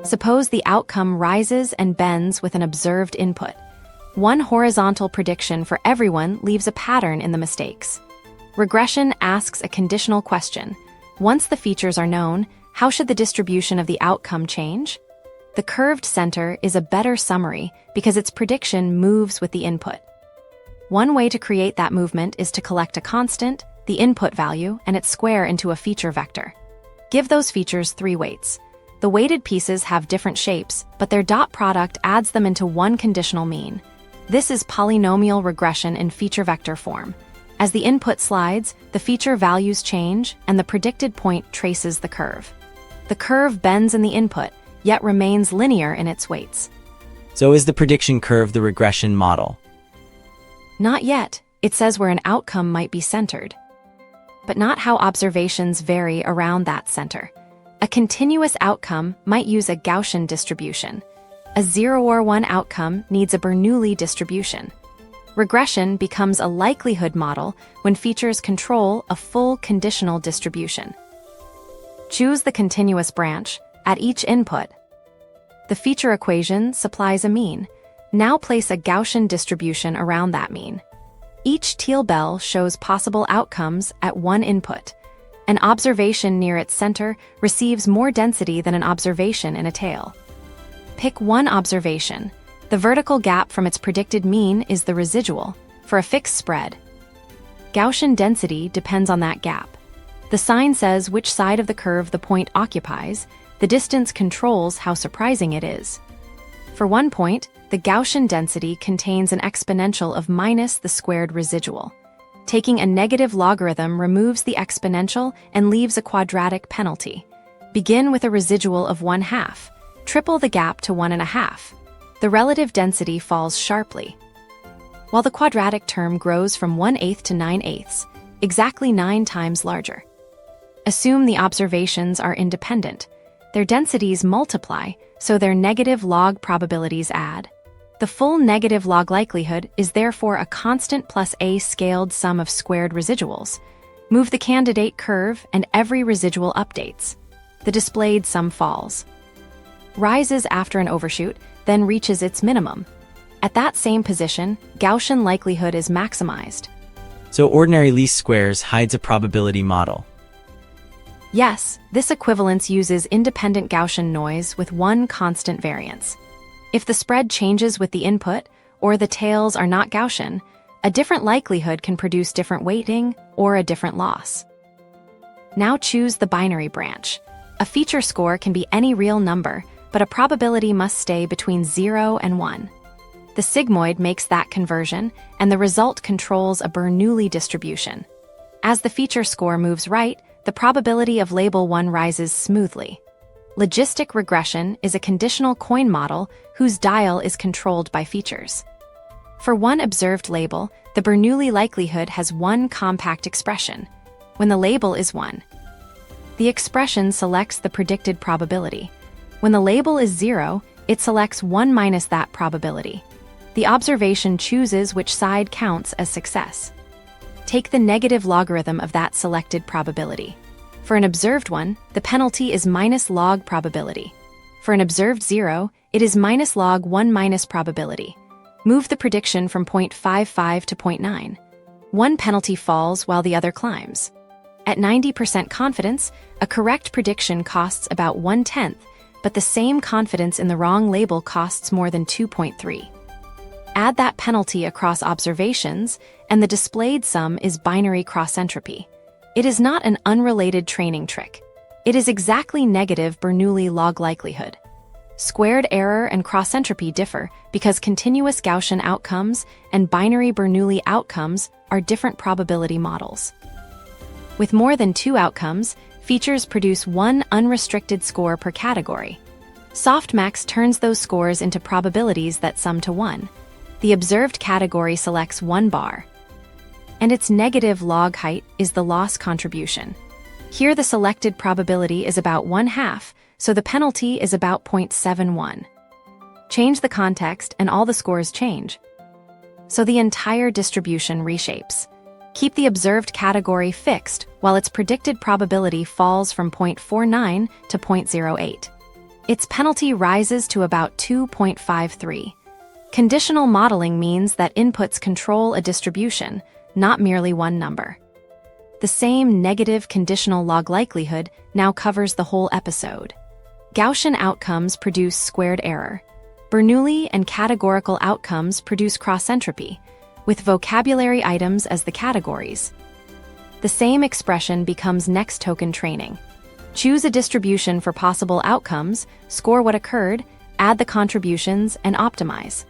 Suppose the outcome rises and bends with an observed input. One horizontal prediction for everyone leaves a pattern in the mistakes. Regression asks a conditional question. Once the features are known, how should the distribution of the outcome change? The curved center is a better summary because its prediction moves with the input. One way to create that movement is to collect a constant, the input value, and its square into a feature vector. Give those features 3 weights. The weighted pieces have different shapes, but their dot product adds them into one conditional mean. This is polynomial regression in feature vector form. As the input slides, the feature values change, and the predicted point traces the curve. The curve bends in the input, yet remains linear in its weights. So is the prediction curve the regression model? Not yet. It says where an outcome might be centered, but not how observations vary around that center. A continuous outcome might use a Gaussian distribution. A 0 or 1 outcome needs a Bernoulli distribution. Regression becomes a likelihood model when features control a full conditional distribution. Choose the continuous branch. At each input, the feature equation supplies a mean. Now place a Gaussian distribution around that mean. Each teal bell shows possible outcomes at one input. An observation near its center receives more density than an observation in a tail. Pick one observation. The vertical gap from its predicted mean is the residual, for a fixed spread. Gaussian density depends on that gap. The sign says which side of the curve the point occupies. The distance controls how surprising it is. For one point, the Gaussian density contains an exponential of minus the squared residual. Taking a negative logarithm removes the exponential and leaves a quadratic penalty. Begin with a residual of 1/2. Triple the gap to 1.5. The relative density falls sharply, while the quadratic term grows from 1/8 to 9/8, exactly 9 times larger. Assume the observations are independent. Their densities multiply, so their negative log probabilities add. The full negative log likelihood is therefore a constant plus a scaled sum of squared residuals. Move the candidate curve and every residual updates. The displayed sum falls. Rises after an overshoot, then reaches its minimum. At that same position, Gaussian likelihood is maximized. So ordinary least squares hides a probability model. Yes, this equivalence uses independent Gaussian noise with one constant variance. If the spread changes with the input, or the tails are not Gaussian, a different likelihood can produce different weighting or a different loss. Now choose the binary branch. A feature score can be any real number, but a probability must stay between 0 and 1. The sigmoid makes that conversion, and the result controls a Bernoulli distribution. As the feature score moves right, the probability of label 1 rises smoothly. Logistic regression is a conditional coin model whose dial is controlled by features. For one observed label, the Bernoulli likelihood has one compact expression, when the label is 1. The expression selects the predicted probability. When the label is 0, it selects 1 minus that probability. The observation chooses which side counts as success. Take the negative logarithm of that selected probability. For an observed one, the penalty is minus log probability. For an observed 0, it is minus log 1 minus probability. Move the prediction from 0.55 to 0.9. One penalty falls while the other climbs. At 90% confidence, a correct prediction costs about 1/10, but the same confidence in the wrong label costs more than 2.3. Add that penalty across observations, and the displayed sum is binary cross-entropy. It is not an unrelated training trick. It is exactly negative Bernoulli log likelihood. Squared error and cross-entropy differ because continuous Gaussian outcomes and binary Bernoulli outcomes are different probability models. With more than 2 outcomes, features produce one unrestricted score per category. Softmax turns those scores into probabilities that sum to 1. The observed category selects 1 bar, and its negative log height is the loss contribution. Here the selected probability is about 1/2, so the penalty is about 0.71. Change the context and all the scores change. So the entire distribution reshapes. Keep the observed category fixed while its predicted probability falls from 0.49 to 0.08. its penalty rises to about 2.53. Conditional modeling means that inputs control a distribution, not merely one number. The same negative conditional log likelihood now covers the whole episode. Gaussian outcomes produce squared error. Bernoulli and categorical outcomes produce cross-entropy, with vocabulary items as the categories. The same expression becomes next token training. Choose a distribution for possible outcomes, score what occurred, add the contributions, and optimize.